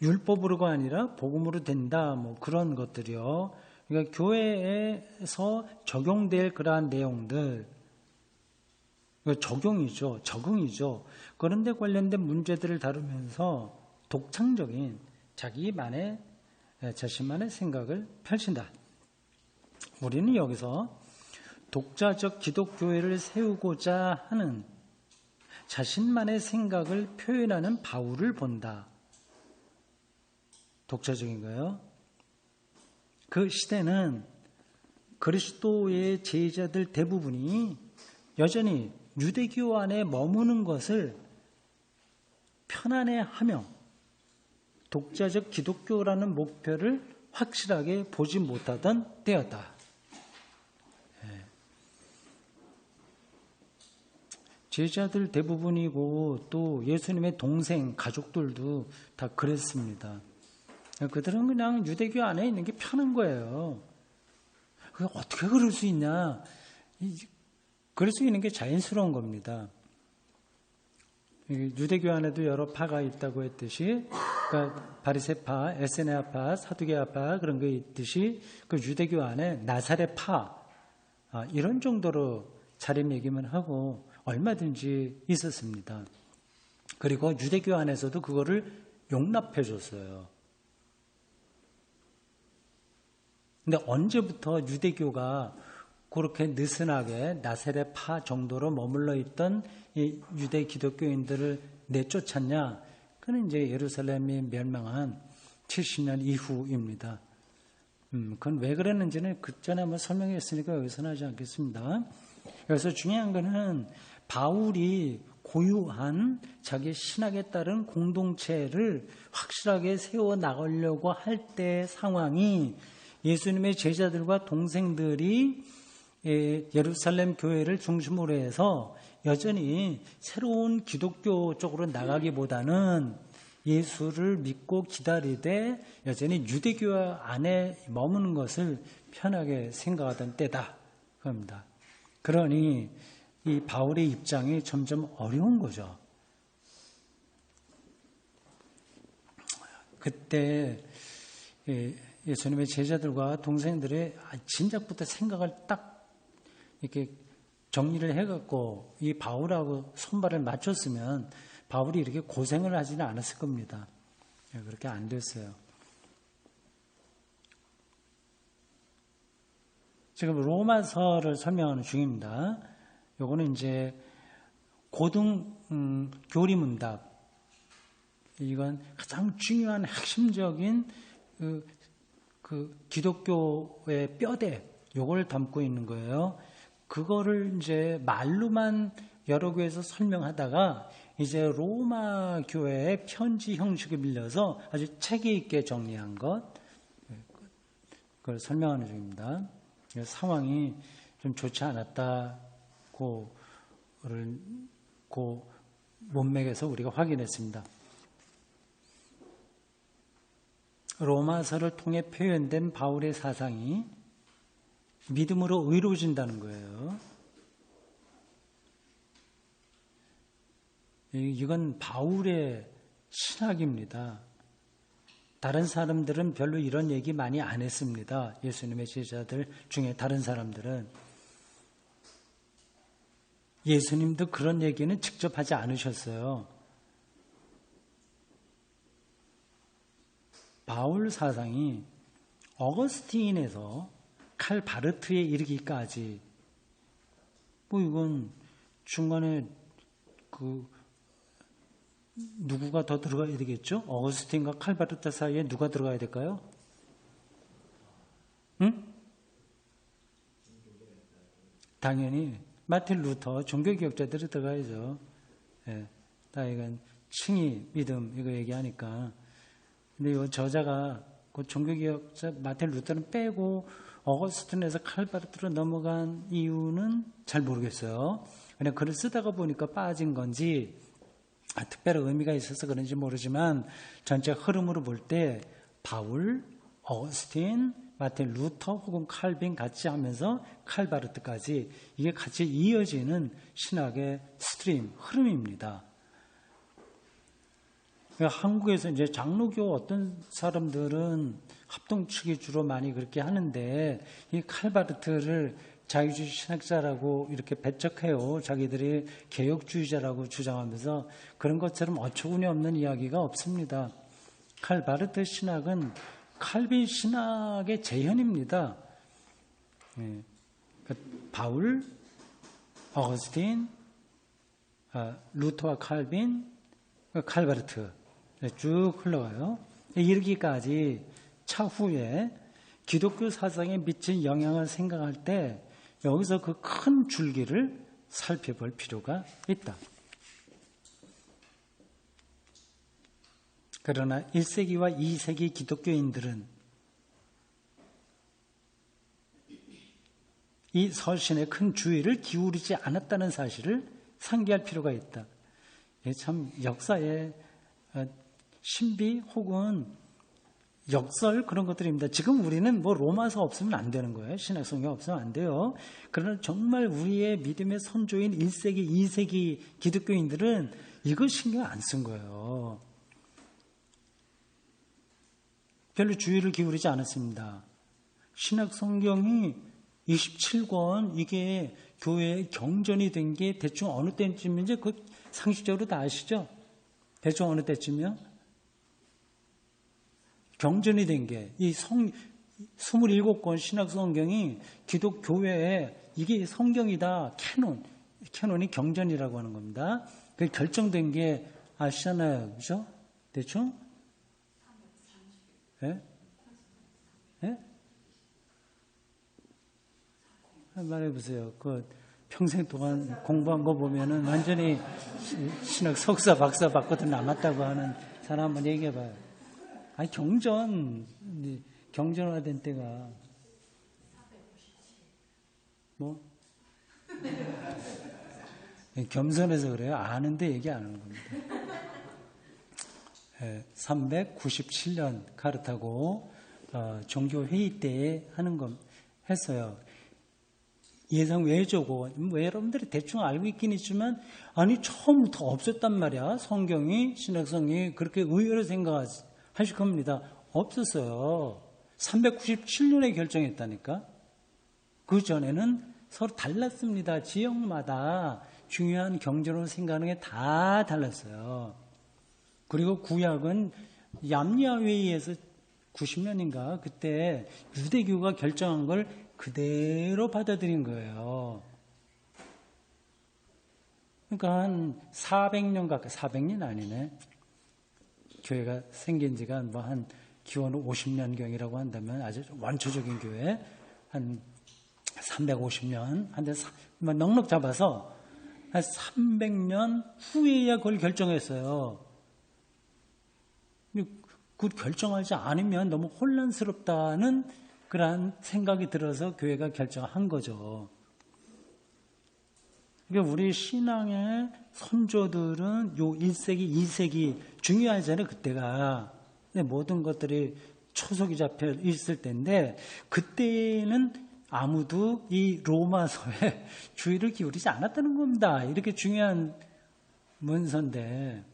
율법으로가 아니라 복음으로 된다 그런 것들이요. 그러니까 교회에서 적용될 그러한 내용들 적용이죠. 적응이죠. 그런데 관련된 문제들을 다루면서 독창적인 자신만의 생각을 펼친다. 우리는 여기서 독자적 기독교회를 세우고자 하는 자신만의 생각을 표현하는 바울을 본다. 독자적인 거예요. 그 시대는 그리스도의 제자들 대부분이 여전히 유대교 안에 머무는 것을 편안해하며 독자적 기독교라는 목표를 확실하게 보지 못하던 때였다. 제자들 대부분이고 또 예수님의 동생, 가족들도 다 그랬습니다. 그들은 그냥 유대교 안에 있는 게 편한 거예요. 그게 어떻게 그럴 수 있냐? 그럴 수 있는 게 자연스러운 겁니다. 유대교 안에도 여러 파가 있다고 했듯이, 그러니까 바리새파, 에세네아파, 사두개아파 그런 게 있듯이 그 유대교 안에 나사렛파 이런 정도로 자리매김을 하고 얼마든지 있었습니다. 그리고 유대교 안에서도 그거를 용납해 줬어요. 근데 언제부터 유대교가 그렇게 느슨하게 나사렛파 정도로 머물러 있던 이 유대 기독교인들을 내쫓았냐? 그건 이제 예루살렘이 멸망한 70년 이후입니다. 그건 왜 그랬는지는 그 전에 한번 설명했으니까 여기서는 하지 않겠습니다. 그래서 중요한 거는 바울이 고유한 자기 신학에 따른 공동체를 확실하게 세워나가려고 할 때의 상황이 예수님의 제자들과 동생들이 예루살렘 교회를 중심으로 해서 여전히 새로운 기독교 쪽으로 나가기보다는 예수를 믿고 기다리되 여전히 유대교 안에 머무는 것을 편하게 생각하던 때다. 그겁니다. 그러니 이 바울의 입장이 점점 어려운 거죠. 그때 예수님의 제자들과 동생들의 진작부터 생각을 딱 이렇게 정리를 해갖고 이 바울하고 손발을 맞췄으면 바울이 이렇게 고생을 하지는 않았을 겁니다. 그렇게 안 됐어요. 지금 로마서를 설명하는 중입니다. 요거는 이제 고등 교리문답. 이건 가장 중요한 핵심적인 그 기독교의 뼈대, 요걸 담고 있는 거예요. 그거를 이제 말로만 여러 교회에서 설명하다가 이제 로마 교회의 편지 형식을 빌려서 아주 체계 있게 정리한 것, 그걸 설명하는 중입니다. 상황이 좀 좋지 않았다고 그 문맥에서 우리가 확인했습니다. 로마서를 통해 표현된 바울의 사상이 믿음으로 의로워진다는 거예요. 이건 바울의 신학입니다. 다른 사람들은 별로 이런 얘기 많이 안 했습니다. 예수님의 제자들 중에 다른 사람들은. 예수님도 그런 얘기는 직접 하지 않으셨어요. 바울 사상이 어거스틴에서 칼바르트에 이르기까지, 이건 중간에 누구가 더 들어가야 되겠죠? 어거스틴과 칼바르트 사이에 누가 들어가야 될까요? 응? 당연히 마틴 루터, 종교개혁자들이 들어가야죠. 예, 다 이건 칭의, 믿음 이거 얘기하니까. 근데 이 저자가 그 종교개혁자 마틴 루터는 빼고 어거스틴에서 칼바르트로 넘어간 이유는 잘 모르겠어요. 그냥 글을 쓰다가 보니까 빠진 건지 특별한 의미가 있어서 그런지 모르지만 전체 흐름으로 볼 때 바울, 어거스틴, 마틴 루터 혹은 칼빈 같이 하면서 칼바르트까지 이게 같이 이어지는 신학의 스트림, 흐름입니다. 한국에서 이제 장로교 어떤 사람들은 합동측이 주로 많이 그렇게 하는데 이 칼바르트를 자유주의 신학자라고 이렇게 배척해요. 자기들이 개혁주의자라고 주장하면서 그런 것처럼 어처구니 없는 이야기가 없습니다. 칼바르트 신학은 칼빈 신학의 재현입니다. 바울, 어거스틴, 루터와 칼빈, 칼바르트 쭉 흘러가요. 이르기까지 차후에 기독교 사상에 미친 영향을 생각할 때 여기서 그 큰 줄기를 살펴볼 필요가 있다. 그러나 1세기와 2세기 기독교인들은 이 서신에 큰 주의를 기울이지 않았다는 사실을 상기할 필요가 있다. 참 역사의 신비 혹은 역설 그런 것들입니다. 지금 우리는 뭐 로마서 없으면 안 되는 거예요. 신약성경 없으면 안 돼요. 그러나 정말 우리의 믿음의 선조인 1세기, 2세기 기독교인들은 이거 신경 안 쓴 거예요. 별로 주의를 기울이지 않았습니다. 신약성경이 27권 이게 교회의 경전이 된 게 대충 어느 때쯤인지 그 상식적으로 다 아시죠? 대충 어느 때쯤이요? 경전이 된 게 이 27권 신약성경이 기독교회에 이게 성경이다. 캐논이 경전이라고 하는 겁니다. 그 결정된 게 아시잖아요. 그죠? 대충? 예? 예? 말해보세요. 그 평생 동안 공부한 거 보면은 완전히 신학 석사, 박사 받고도 남았다고 하는 사람 한번 얘기해봐요. 아니, 경전화된 때가 뭐? 겸손해서 그래요. 아는데 얘기 안 하는 겁니다. 397년 카르타고 종교회의 때 하는 거 했어요. 예상 외조고, 뭐 여러분들이 대충 알고 있긴 있지만, 아니, 처음부터 없었단 말이야. 신약성경이 그렇게 의외로 생각하실 겁니다. 없었어요. 397년에 결정했다니까. 그 전에는 서로 달랐습니다. 지역마다 중요한 경전으로 생각하는 게 다 달랐어요. 그리고 구약은 얌야회의에서 90년인가 그때 유대교가 결정한 걸 그대로 받아들인 거예요. 그러니까 한 400년 가까이, 400년 아니네. 교회가 생긴 지가 뭐 한 기원 50년경이라고 한다면 아주 원초적인 교회 한 350년, 한데 넉넉 잡아서 한 300년 후에야 그걸 결정했어요. 그 결정하지 않으면 너무 혼란스럽다는 그러한 생각이 들어서 교회가 결정한 거죠. 그러니까 우리 신앙의 선조들은 요 1세기, 2세기 중요하잖아요, 그때가. 모든 것들이 초석이 잡혀 있을 때인데, 그때는 아무도 이 로마서에 주의를 기울이지 않았다는 겁니다. 이렇게 중요한 문서인데,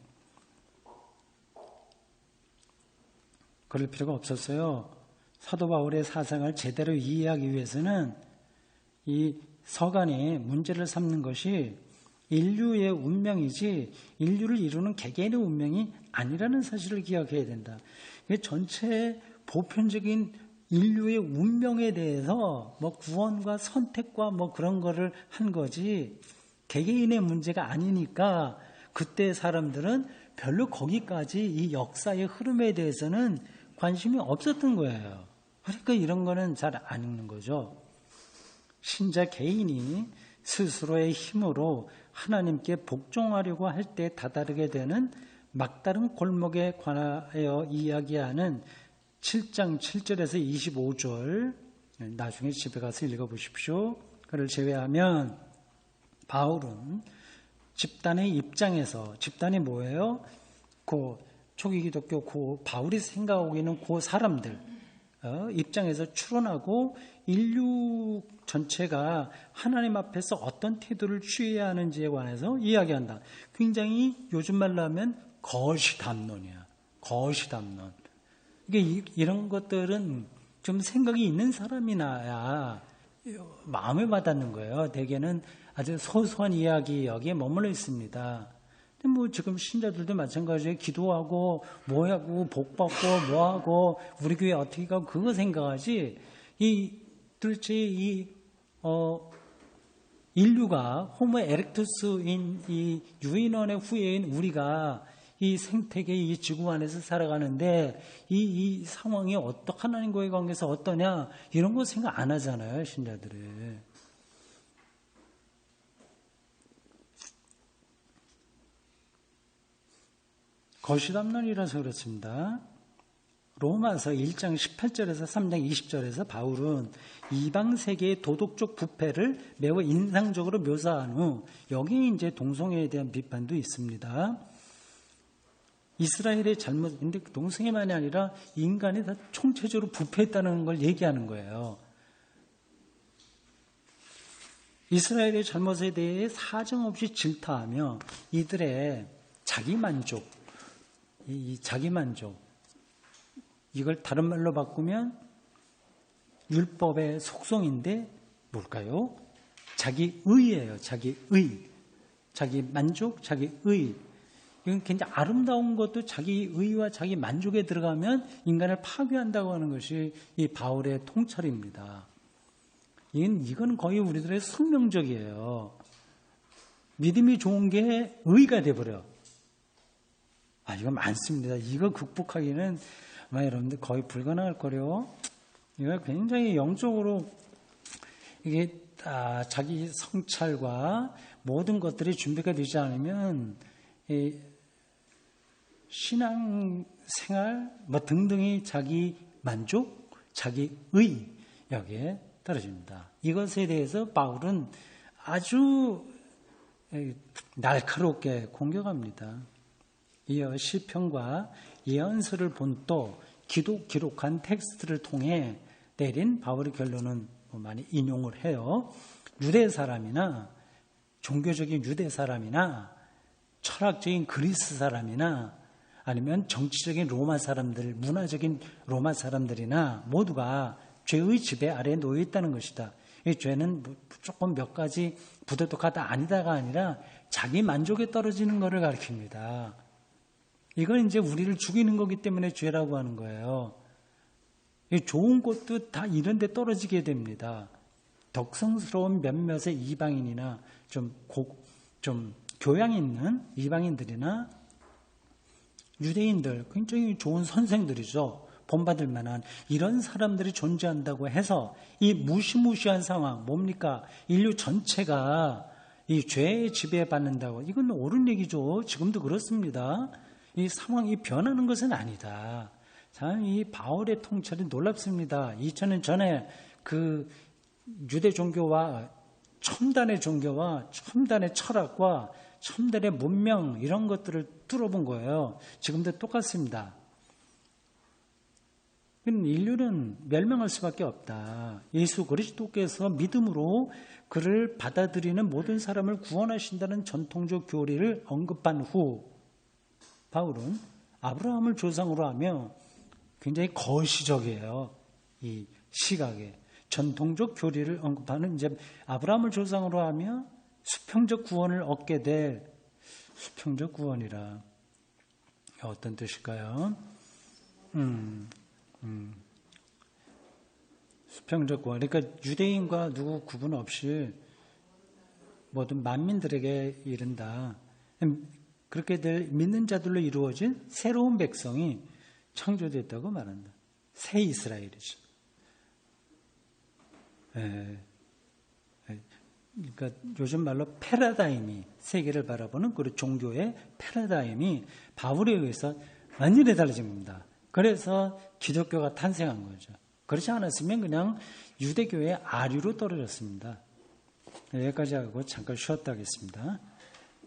그럴 필요가 없었어요. 사도 바울의 사상을 제대로 이해하기 위해서는 이 서간이 문제를 삼는 것이 인류의 운명이지 인류를 이루는 개개인의 운명이 아니라는 사실을 기억해야 된다. 전체 보편적인 인류의 운명에 대해서 뭐 구원과 선택과 뭐 그런 거를 한 거지 개개인의 문제가 아니니까 그때 사람들은 별로 거기까지 이 역사의 흐름에 대해서는 관심이 없었던 거예요. 그러니까 이런 거는 잘 안 읽는 거죠. 신자 개인이 스스로의 힘으로 하나님께 복종하려고 할 때 다다르게 되는 막다른 골목에 관하여 이야기하는 7장 7절에서 25절 나중에 집에 가서 읽어보십시오. 그를 제외하면 바울은 집단의 입장에서 집단이 뭐예요? 그 초기 기독교 바울이 생각하고 있는 그 사람들 입장에서 추론하고 인류 전체가 하나님 앞에서 어떤 태도를 취해야 하는지에 관해서 이야기한다. 굉장히 요즘 말로 하면 거시담론이야. 거시담론. 이게 이런 것들은 좀 생각이 있는 사람이 나야 마음에 와닿는 거예요. 대개는 아주 소소한 이야기 여기에 머물러 있습니다. 근데 뭐 지금 신자들도 마찬가지예요. 기도하고 뭐하고 복받고 뭐하고 우리 교회 어떻게 가고 그거 생각하지. 도대체 인류가 호모 에렉투스인 이 유인원의 후예인 우리가 이 생태계 이 지구 안에서 살아가는데 이 상황이 하나님과의 관계에서 어떠냐 이런 거 생각 안 하잖아요, 신자들이. 거시담론이라서 그렇습니다. 로마서 1장 18절에서 3장 20절에서 바울은 이방 세계의 도덕적 부패를 매우 인상적으로 묘사한 후 여기에 이제 동성애에 대한 비판도 있습니다. 이스라엘의 잘못, 근데 동성애만이 아니라 인간이 다 총체적으로 부패했다는 걸 얘기하는 거예요. 이스라엘의 잘못에 대해 사정없이 질타하며 이들의 자기만족, 이 자기만족, 이걸 다른 말로 바꾸면 율법의 속성인데 뭘까요? 자기의예요. 자기의. 자기만족, 자기의. 이건 굉장히 아름다운 것도 자기의와 자기만족에 들어가면 인간을 파괴한다고 하는 것이 이 바울의 통찰입니다. 이건 거의 우리들의 숙명적이에요. 믿음이 좋은 게 의가 돼버려. 이거 많습니다. 이거 극복하기는 아마 여러분들 거의 불가능할 거래요. 이거 굉장히 영적으로 이게 자기 성찰과 모든 것들이 준비가 되지 않으면 이 신앙생활 등등이 자기 만족, 자기 의 여기에 떨어집니다. 이것에 대해서 바울은 아주 날카롭게 공격합니다. 이어 시편과 예언서를 본 또 기록한 텍스트를 통해 내린 바울의 결론은 많이 인용을 해요. 유대 사람이나 종교적인 유대 사람이나 철학적인 그리스 사람이나 아니면 정치적인 로마 사람들, 문화적인 로마 사람들이나 모두가 죄의 지배 아래에 놓여 있다는 것이다. 이 죄는 조금 몇 가지 부도덕하다 아니다가 아니라 자기 만족에 떨어지는 것을 가리킵니다. 이건 이제 우리를 죽이는 거기 때문에 죄라고 하는 거예요. 좋은 것도 다 이런 데 떨어지게 됩니다. 덕성스러운 몇몇의 이방인이나 좀 교양 있는 이방인들이나 유대인들, 굉장히 좋은 선생들이죠. 본받을 만한 이런 사람들이 존재한다고 해서 이 무시무시한 상황, 뭡니까? 인류 전체가 이 죄에 지배받는다고. 이건 옳은 얘기죠. 지금도 그렇습니다. 이 상황이 변하는 것은 아니다. 참, 이 바울의 통찰이 놀랍습니다. 2000년 전에 그 유대 종교와 첨단의 종교와 첨단의 철학과 첨단의 문명 이런 것들을 뚫어본 거예요. 지금도 똑같습니다. 인류는 멸망할 수밖에 없다. 예수 그리스도께서 믿음으로 그를 받아들이는 모든 사람을 구원하신다는 전통적 교리를 언급한 후 바울은 아브라함을 조상으로 하며 굉장히 거시적이에요. 이 시각에. 전통적 교리를 언급하는 이제 아브라함을 조상으로 하며 수평적 구원을 얻게 될 수평적 구원이라 어떤 뜻일까요? 수평적 구원. 그러니까 유대인과 누구 구분 없이 모든 만민들에게 이른다. 그렇게 될 믿는 자들로 이루어진 새로운 백성이 창조됐다고 말한다. 새 이스라엘이죠. 그러니까 요즘 말로 패러다임이 세계를 바라보는 그 종교의 패러다임이 바울에 의해서 완전히 달라진 겁니다. 그래서 기독교가 탄생한 거죠. 그렇지 않았으면 그냥 유대교의 아류로 떨어졌습니다. 여기까지 하고 잠깐 쉬었다 하겠습니다.